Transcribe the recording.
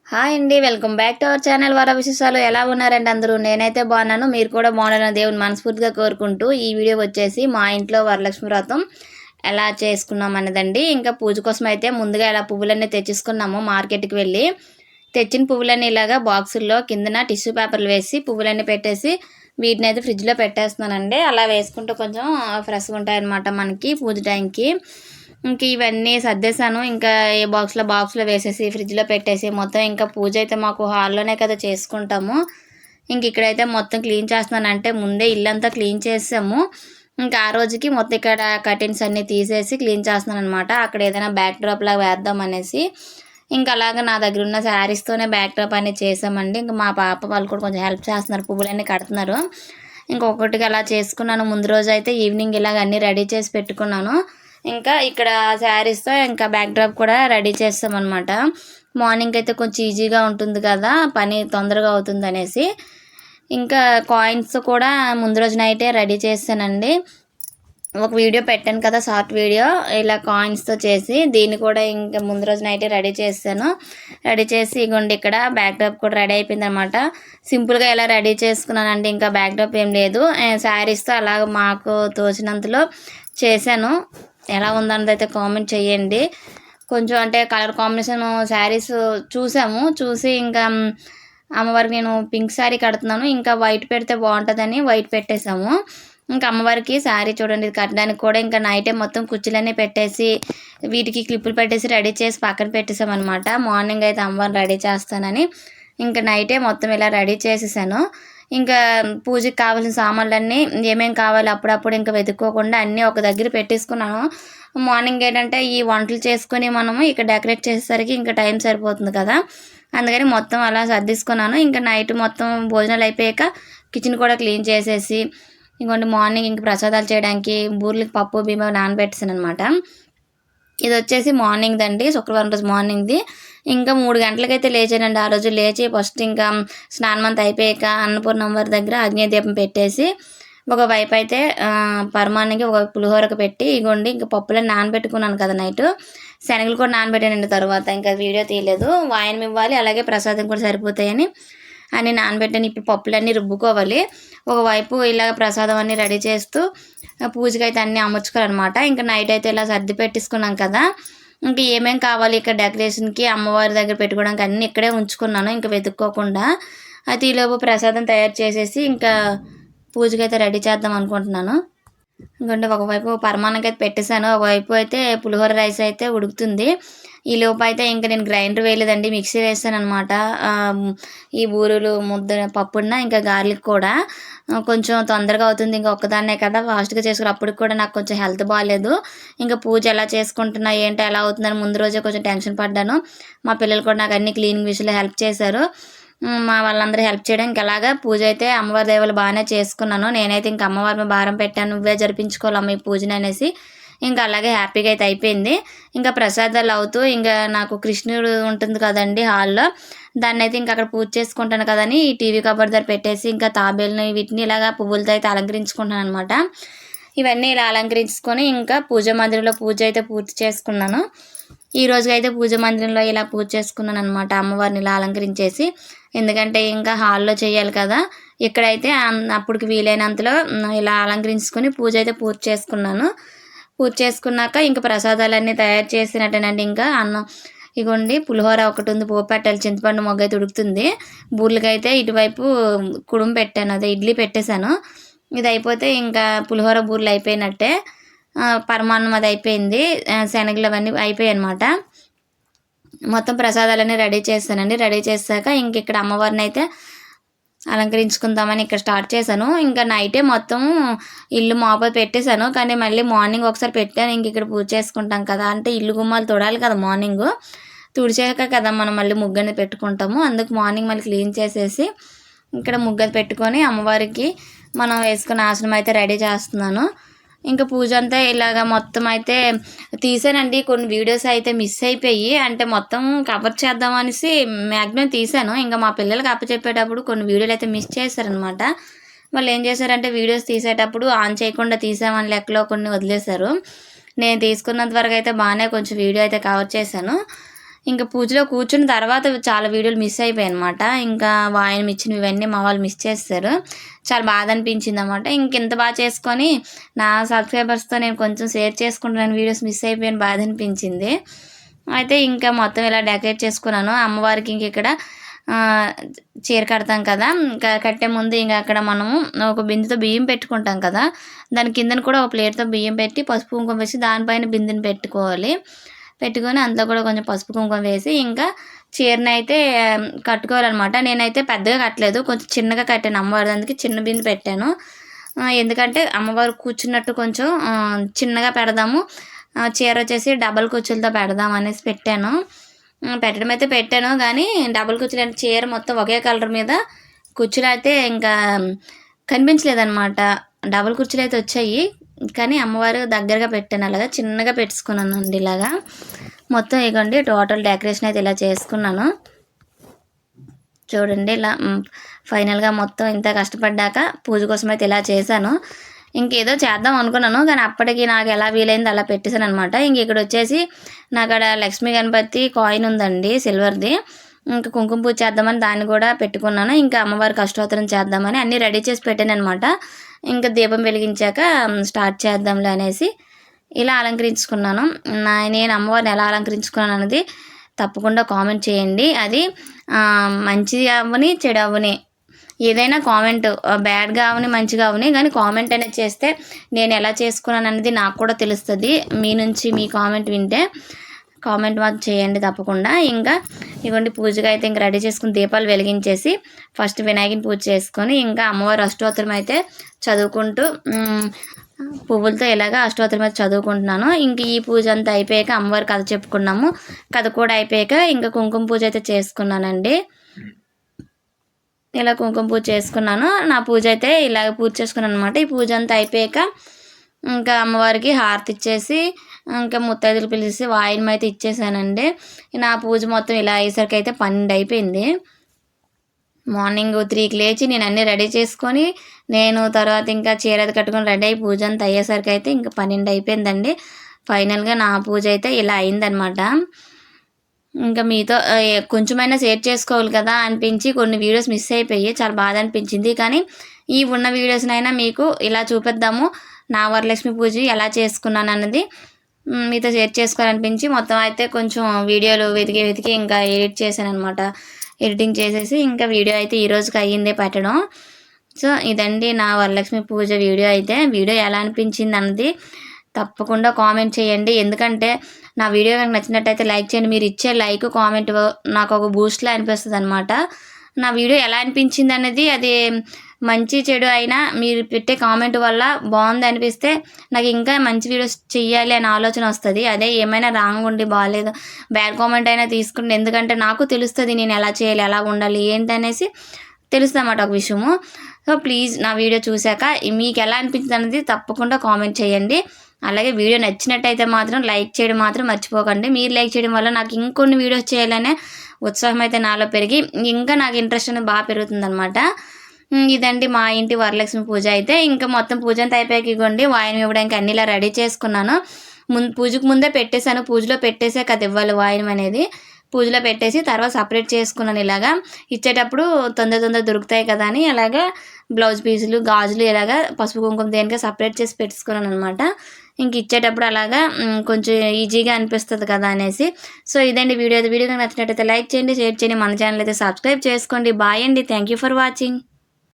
Hi అండి. Welcome back to our channel వర విశేషాలు. ఎలా ఉన్నారండి అందరూ? నేనైతే బాగున్నాను. మీరు కూడా బాగుండాలని దేవుని మనస్ఫూర్తిగా కోరుకుంటూ ఈ వీడియో వచ్చేసి మా ఇంట్లో వరలక్ష్మి వ్రతం ఎలా చేసుకున్నాం అన్నదండి. ఇంకా పూజ కోసం అయితే ముందుగా ఇలా పువ్వులన్నీ తెచ్చేసుకున్నాము మార్కెట్కి వెళ్ళి. తెచ్చిన పువ్వులన్నీ ఇలాగా బాక్సుల్లో కిందన టిష్యూ పేపర్లు వేసి పువ్వులన్నీ పెట్టేసి వీటిని అయితే ఫ్రిడ్జ్లో పెట్టేస్తున్నానండి. అలా వేసుకుంటూ కొంచెం ఫ్రెష్గా ఉంటాయన్నమాట మనకి పూజ టైంకి. ఇంక ఇవన్నీ సర్దేశాను. ఇంకా ఏ బాక్స్‌లో వేసేసి ఫ్రిడ్జ్‌లో పెట్టేసి మొత్తం ఇంకా పూజ అయితే మాకు హాల్లోనే కదా చేసుకుంటాము. ఇంక ఇక్కడైతే మొత్తం క్లీన్ చేస్తున్నాను. అంటే ముందే ఇల్లంతా క్లీన్ చేసేసాము. ఇంకా ఆ రోజుకి మొత్తం ఇక్కడ కర్టెన్స్ అన్నీ తీసేసి క్లీన్ చేస్తున్నాననమాట. అక్కడ ఏదైనా బ్యాక్ డ్రాప్‌లాగా వేద్దామనేసి. ఇంక అలాగా నా దగ్గరున్న శారీస్‌తోనే బ్యాక్ డ్రాప్ అనేది చేశామండి. ఇంక మా పాప వాళ్ళు కూడా కొంచెం హెల్ప్ చేస్తున్నారు. పువ్వులన్నీ కడుతున్నారు. ఇంకొకటిగా అలా చేసుకున్నాను. ముందు రోజైతే ఈవినింగ్ ఇలాగ అన్నీ రెడీ చేసి పెట్టుకున్నాను. ఇంకా ఇక్కడ శారీస్‌తో ఇంకా బ్యాక్ డ్రాప్ కూడా రెడీ చేస్తామనమాట. మార్నింగ్ అయితే కొంచెం ఈజీగా ఉంటుంది కదా! పని తొందరగా అవుతుందనేసి. ఇంకా కాయిన్స్ కూడా ముందు రోజు నైటే రెడీ చేశానండి. ఒక వీడియో పెట్టాను కదా! షార్ట్ వీడియో ఇలా కాయిన్స్‌తో చేసి దీన్ని కూడా ఇంకా ముందు రోజు నైటే రెడీ చేశాను. రెడీ చేసి ఇగోండి ఇక్కడ బ్యాక్ డ్రాప్ కూడా రెడీ అయిపోయిందనమాట. సింపుల్‌గా ఇలా రెడీ చేసుకున్నానండి. ఇంకా బ్యాక్ డ్రాప్ ఏం లేదు. శారీస్‌తో అలాగ మాకు తోచినంతలో చేశాను. ఎలా ఉందన్నదైతే కామెంట్ చేయండి. కొంచెం అంటే కలర్ కాంబినేషన్ శారీస్ చూసాము. చూసి ఇంకా అమ్మవారికి నేను పింక్ శారీ కడుతున్నాను. ఇంకా వైట్ పెడితే బాగుంటుందని వైట్ పెట్టేశాము. ఇంకా అమ్మవారికి శారీ చూడండి ఇది కట్టడానికి కూడా ఇంకా నైటే మొత్తం కుర్చీలన్నీ పెట్టేసి వీటికి క్లిప్పులు పెట్టేసి రెడీ చేసి పక్కన పెట్టేసామన్నమాట. మార్నింగ్ అయితే అమ్మవారిని రెడీ చేస్తానని ఇంకా నైటే మొత్తం ఇలా రెడీ చేసేసాను. ఇంకా పూజకి కావాల్సిన సామాన్లన్నీ ఏమేం కావాలి అప్పుడప్పుడు ఇంకా వెతుక్కోకుండా అన్నీ ఒక దగ్గర పెట్టేసుకున్నాను. మార్నింగ్ ఏంటంటే ఈ వంటలు చేసుకొని మనము ఇక్కడ డెకరేట్ చేసేసరికి ఇంకా టైం సరిపోతుంది కదా! అందుకని మొత్తం అలా సర్దేసుకున్నాను. ఇంకా నైట్ మొత్తం భోజనాలు అయిపోయాక కిచెన్ కూడా క్లీన్ చేసేసి ఇంకోండి మార్నింగ్ ఇంక ప్రసాదాలు చేయడానికి బూరెలకి పప్పు బియ్యం నానబెట్టేసాననమాట. ఇది వచ్చేసి మార్నింగ్‌దండి. శుక్రవారం రోజు మార్నింగ్‌ది. ఇంకా 3 గంటలకైతే లేచానండి. ఆ రోజు లేచి ఫస్ట్ ఇంకా స్నానం అంతా అయిపోయాక అన్నపూర్ణమ్మవారి దగ్గర అగ్ని దీపం పెట్టేసి ఒకవైపు అయితే పరమాన్నానికి ఒకవైపు పులిహోరకు పెట్టి ఇగోండి ఇంక పప్పులన్నీ నానబెట్టుకున్నాను కదా నైటు. శనగలు కూడా నానబెట్టానండి తర్వాత. ఇంకా వీడియో తీయలేదు. వాయనం ఇవ్వాలి అలాగే ప్రసాదం కూడా సరిపోతాయని అన్నీ నానబెట్టాను. ఇప్పుడు పప్పులన్నీ రుబ్బుకోవాలి. ఒకవైపు ఇలాగ ప్రసాదం అన్నీ రెడీ చేస్తూ పూజకైతే అన్నీ అమర్చుకోవాలన్నమాట. ఇంకా నైట్ అయితే ఇలా సర్ది పెట్టేసుకున్నాం కదా! ఇంక ఏమేం కావాలి ఇక్కడ డెకరేషన్‌కి అమ్మవారి దగ్గర పెట్టుకోవడానికి అన్నీ ఇక్కడే ఉంచుకున్నాను ఇంక వెతుక్కోకుండా. అయితే ఈలోపు ప్రసాదం తయారు చేసేసి ఇంకా పూజకైతే రెడీ చేద్దాం అనుకుంటున్నాను. ఇంకోండి ఒకవైపు పరమాన్నకైతే పెట్టేశాను. ఒకవైపు అయితే పులిహోర రైస్ అయితే ఉడుకుతుంది. ఈలోపు అయితే ఇంక నేను గ్రైండర్ వేయలేదండి. మిక్సీ వేసాననమాట. ఈ బూరెలు ముద్ద పప్పున్న ఇంకా గార్లిక్ కూడా. కొంచెం తొందరగా అవుతుంది. ఇంక ఒక్కదాన్నే కదా! ఫాస్ట్‌గా చేసుకుని అప్పటికి కూడా నాకు కొంచెం హెల్త్ బాలేదు. ఇంకా పూజ ఎలా చేసుకుంటున్నా ఏంటి ఎలా అవుతుందని ముందు రోజే కొంచెం టెన్షన్ పడ్డాను. మా పిల్లలు కూడా నాకు అన్ని క్లీనింగ్ విషయంలో హెల్ప్ చేశారు. మా వాళ్ళందరూ హెల్ప్ చేయడం ఇంక అలాగా పూజ అయితే అమ్మవారి దయ వల్ల బాగానే చేసుకున్నాను. నేనైతే ఇంక అమ్మవారి మీద భారం పెట్టాను. నువ్వే జరిపించుకోవాలమ్మ ఈ పూజని అనేసి. ఇంకా అలాగే హ్యాపీగా అయితే అయిపోయింది. ఇంకా ప్రసాదాలు అవుతూ ఇంకా నాకు కృష్ణుడు ఉంటుంది కదండీ హాల్‌లో. దాన్నైతే ఇంక అక్కడ పూజ చేసుకుంటాను కదని ఈ టీవీ కబోర్డ్ దగ్గర పెట్టేసి ఇంకా తాబేలుని వీటిని ఇలాగా పువ్వులతో అయితే అలంకరించుకుంటున్నాననమాట. ఇవన్నీ ఇలా అలంకరించుకొని ఇంకా పూజ మందిరంలో పూజ అయితే పూర్తి చేసుకున్నాను. ఈ రోజుకైతే పూజ మందిరంలో ఇలా పూజ చేసుకున్నాననమాట. అమ్మవారిని ఇలా అలంకరించేసి. ఎందుకంటే ఇంకా హాల్‌లో చేయాలి కదా! ఇక్కడైతే అప్పటికి వీలైనంతలో ఇలా అలంకరించుకొని పూజ అయితే పూర్తి చేసుకున్నాను. పూజ చేసుకున్నాక ఇంక ప్రసాదాలన్నీ తయారు చేసినట్టేనండి ఇంకా అన్నం ఇగోండి పులిహోర ఒకటుంది పోపు పెట్టాలి. చింతపండు మొగ్గైతే ఉడుకుతుంది. బూరెలకైతే ఇటువైపు కుడుము పెట్టాను. అదే ఇడ్లీ పెట్టేశాను. ఇది అయిపోతే ఇంకా పులిహోర బూరెలు అయిపోయినట్టే. పరమాన్నం అది అయిపోయింది. శనగలు అవన్నీ అయిపోయాయన్నమాట. మొత్తం ప్రసాదాలన్నీ రెడీ చేశానండి. రెడీ చేశాక ఇంక ఇక్కడ అమ్మవారినైతే అలంకరించుకుందామని ఇక్కడ స్టార్ట్ చేశాను. ఇంకా నైటే మొత్తం ఇల్లు మాపు పెట్టేశాను. కానీ మళ్ళీ మార్నింగ్ ఒకసారి పెట్టాను. ఇంక ఇక్కడ పూజ చేసుకుంటాం కదా! అంటే ఇల్లు గుమ్మాలు తుడాలి కదా మార్నింగు. తుడిచాక కదా మనం మళ్ళీ ముగ్గనేది పెట్టుకుంటాము. అందుకు మార్నింగ్ మళ్ళీ క్లీన్ చేసేసి ఇక్కడ ముగ్గది పెట్టుకొని అమ్మవారికి మనం వేసుకున్న ఆసనం అయితే రెడీ చేస్తున్నాను. ఇంకా పూజ అంతా ఇలాగ మొత్తం అయితే తీసానండి. కొన్ని వీడియోస్ అయితే మిస్ అయిపోయి అంటే మొత్తం కవర్ చేద్దాం అనేసి మ్యాక్సిమం తీసాను. ఇంకా మా పిల్లలకి అప్పచెప్పేటప్పుడు కొన్ని వీడియోలు అయితే మిస్ చేశారనమాట. వాళ్ళు ఏం చేశారంటే వీడియోస్ తీసేటప్పుడు ఆన్ చేయకుండా తీసామని లెక్కలో కొన్ని వదిలేశారు. నేను తీసుకున్నంత వరకు అయితే బాగానే కొంచెం వీడియో అయితే కవర్ చేశాను. ఇంకా పూజలో కూర్చున్న తర్వాత చాలా వీడియోలు మిస్ అయిపోయాయి అనమాట. ఇంకా వాయనం ఇచ్చినవి ఇవన్నీ మా వాళ్ళు మిస్ చేస్తారు. చాలా బాధ అనిపించింది అనమాట. ఇంకెంత బాగా చేసుకొని నా సబ్స్క్రైబర్స్తో నేను కొంచెం షేర్ చేసుకుంటున్నాను, వీడియోస్ మిస్ అయిపోయాను, బాధ అనిపించింది. అయితే ఇంకా మొత్తం ఇలా డెకరేట్ చేసుకున్నాను. అమ్మవారికి ఇంక ఇక్కడ చీర కడతాం కదా, ఇంకా కట్టే ముందు ఇంకా అక్కడ మనము ఒక బిందెతో బియ్యం పెట్టుకుంటాం కదా, దాని కిందన కూడా ఒక ప్లేట్తో బియ్యం పెట్టి పసుపు కుంకుమ వేసి దానిపైన బిందెని పెట్టుకోవాలి. పెట్టుకొని అంతా కూడా కొంచెం పసుపు కుంకుమ వేసి ఇంకా చీరని అయితే కట్టుకోవాలన్నమాట. నేనైతే పెద్దగా కట్టలేదు, కొంచెం చిన్నగా కట్టాను అమ్మవారి, అందుకే చిన్న బిందె పెట్టాను. ఎందుకంటే అమ్మవారు కూర్చున్నట్టు కొంచెం చిన్నగా పెడదాము, చీర వచ్చేసి డబల్ కుచ్చులతో పెడదాం అనేసి పెట్టాను. పెట్టడం అయితే పెట్టాను, కానీ డబల్ కుచ్చులు అంటే చీర మొత్తం ఒకే కలర్ మీద కుచ్చులు అయితే ఇంకా కనిపించలేదన్నమాట. డబల్ కుర్చీలు అయితే వచ్చాయి, కానీ అమ్మవారు దగ్గరగా పెట్టాను, అలాగా చిన్నగా పెట్టుకున్నాను అండి. ఇలాగా మొత్తం ఇగోండి టోటల్ డెకరేషన్ అయితే ఇలా చేసుకున్నాను. చూడండి ఇలా ఫైనల్గా మొత్తం ఇంత కష్టపడ్డాక పూజ కోసం అయితే ఇలా చేశాను. ఇంకేదో చేద్దాం అనుకున్నాను, కానీ అప్పటికి నాకు ఎలా వీలైంది అలా పెట్టేశాను అనమాట. ఇంక ఇక్కడ వచ్చేసి నాకు అక్కడ లక్ష్మీ గణపతి కాయిన్ ఉందండి సిల్వర్ది, ఇంకా కుంకుమ పూజ చేద్దామని దాన్ని కూడా పెట్టుకున్నాను. ఇంకా అమ్మవారికి అష్టోత్తరం చేద్దామని అన్నీ రెడీ చేసి పెట్టాను అనమాట. ఇంకా దీపం వెలిగించాక స్టార్ట్ చేద్దాంలే అనేసి ఇలా అలంకరించుకున్నాను. నేను అమ్మవారిని ఎలా అలంకరించుకున్నాను అనేది తప్పకుండా కామెంట్ చేయండి. అది మంచిది అవ్వని చెడు అవ్వని ఏదైనా కామెంట్, బ్యాడ్గా అవని మంచిగా అవని, కానీ కామెంట్ అనేది చేస్తే నేను ఎలా చేసుకున్నాను అనేది నాకు కూడా తెలుస్తుంది. మీ నుంచి మీ కామెంట్ వింటే కామెంట్ మాకు చేయండి తప్పకుండా. ఇంకా ఇవ్వండి పూజగా అయితే ఇంకా రెడీ చేసుకుని దీపాలు వెలిగించేసి ఫస్ట్ వినాయకుని పూజ చేసుకొని ఇంకా అమ్మవారి అష్టోత్తరం అయితే చదువుకుంటూ పువ్వులతో ఇలాగా అష్టోత్తరం అయితే చదువుకుంటున్నాను. ఇంక ఈ పూజ అంతా అయిపోయాక అమ్మవారి కథ చెప్పుకున్నాము. కథ కూడా అయిపోయాక ఇంకా కుంకుమ పూజ అయితే చేసుకున్నానండి. ఇలా కుంకుమ పూజ చేసుకున్నాను. నా పూజ అయితే ఇలాగ పూజ చేసుకున్నాను అనమాట. ఈ పూజ అంతా అయిపోయాక ఇంకా అమ్మవారికి హారతి ఇచ్చేసి ఇంకా ముత్తైదులు పిలిచి వాయినం అయితే ఇచ్చేసానండి. నా పూజ మొత్తం ఇలా అయ్యేసరికి అయితే 12 అయిపోయింది. మార్నింగ్ 3కి లేచి నేను అన్నీ రెడీ చేసుకొని నేను తర్వాత ఇంకా చీర అది కట్టుకొని రెడీ అయ్యి పూజ అంతా అయ్యేసరికి అయితే ఇంకా 12 అయిపోయిందండి. ఫైనల్గా నా పూజ అయితే ఇలా అయిందనమాట. ఇంకా మీతో కొంచెమైనా షేర్ చేసుకోవాలి కదా అనిపించి కొన్ని వీడియోస్ మిస్ అయిపోయి చాలా బాధ అనిపించింది. కానీ ఈ ఉన్న వీడియోస్నైనా మీకు ఇలా చూపిద్దాము, నా వరలక్ష్మి పూజ ఎలా చేసుకున్నాను అన్నది మీతో షేర్ చేసుకోవాలనిపించి మొత్తం అయితే కొంచెం వీడియోలు వెతికి ఇంకా ఎడిట్ చేశాను అనమాట. ఎడిటింగ్ చేసేసి ఇంకా వీడియో అయితే ఈరోజుకి అయ్యిందే పెట్టడం. సో ఇదండి నా వరలక్ష్మి పూజ వీడియో అయితే. వీడియో ఎలా అనిపించింది అన్నది తప్పకుండా కామెంట్ చేయండి. ఎందుకంటే నా వీడియో కనుక నచ్చినట్టయితే లైక్ చేయండి. మీరు ఇచ్చే లైక్ కామెంట్ నాకు ఒక బూస్ట్లా అనిపిస్తుంది అనమాట. నా వీడియో ఎలా అనిపించింది అనేది అది మంచి చెడు అయినా మీరు పెట్టే కామెంట్ వల్ల బాగుంది అనిపిస్తే నాకు ఇంకా మంచి వీడియోస్ చెయ్యాలి అనే ఆలోచన వస్తుంది. అదే ఏమైనా రాంగ్ ఉండి బాగాలేదు బ్యాడ్ కామెంట్ అయినా తీసుకుంటే, ఎందుకంటే నాకు తెలుస్తుంది నేను ఎలా చేయాలి, ఎలా ఉండాలి ఏంటనేసి తెలుస్తుంది అన్నమాట ఒక విషయము. సో ప్లీజ్ నా వీడియో చూశాక మీకు ఎలా అనిపించింది అనేది తప్పకుండా కామెంట్ చేయండి. అలాగే వీడియో నచ్చినట్టయితే మాత్రం లైక్ చేయడం మాత్రం మర్చిపోకండి. మీరు లైక్ చేయడం వల్ల నాకు ఇంకొన్ని వీడియోస్ చేయాలనే ఉత్సాహం అయితే నాలో పెరిగి ఇంకా నాకు ఇంట్రెస్ట్ అనేది బాగా పెరుగుతుందనమాట. ఇదండి మా ఇంటి వరలక్ష్మి పూజ అయితే. ఇంకా మొత్తం పూజ అంతా అయిపోయాక ఇవ్వండి వాయినం ఇవ్వడానికి అన్ని ఇలా రెడీ చేసుకున్నాను. పూజకు ముందే పెట్టేశాను, పూజలో పెట్టేసే కదా ఇవ్వాలి వాయినం అనేది. పూజలో పెట్టేసి తర్వాత సపరేట్ చేసుకున్నాను. ఇలాగా ఇచ్చేటప్పుడు తొందర దొరుకుతాయి కదా అని అలాగా బ్లౌజ్ పీసులు గాజులు ఇలాగా పసుపు కుంకుమ దేనిగా సపరేట్ చేసి పెట్టుకున్నాను అనమాట. ఇంక ఇచ్చేటప్పుడు అలాగా కొంచెం ఈజీగా అనిపిస్తుంది కదా అనేసి. సో ఇదండి వీడియో. వీడియో నచ్చినట్టయితే లైక్ చేయండి, షేర్ చేయండి, మన ఛానల్ అయితే సబ్స్క్రైబ్ చేసుకోండి. బాయ్ అండి, థ్యాంక్ యూ ఫర్ వాచింగ్.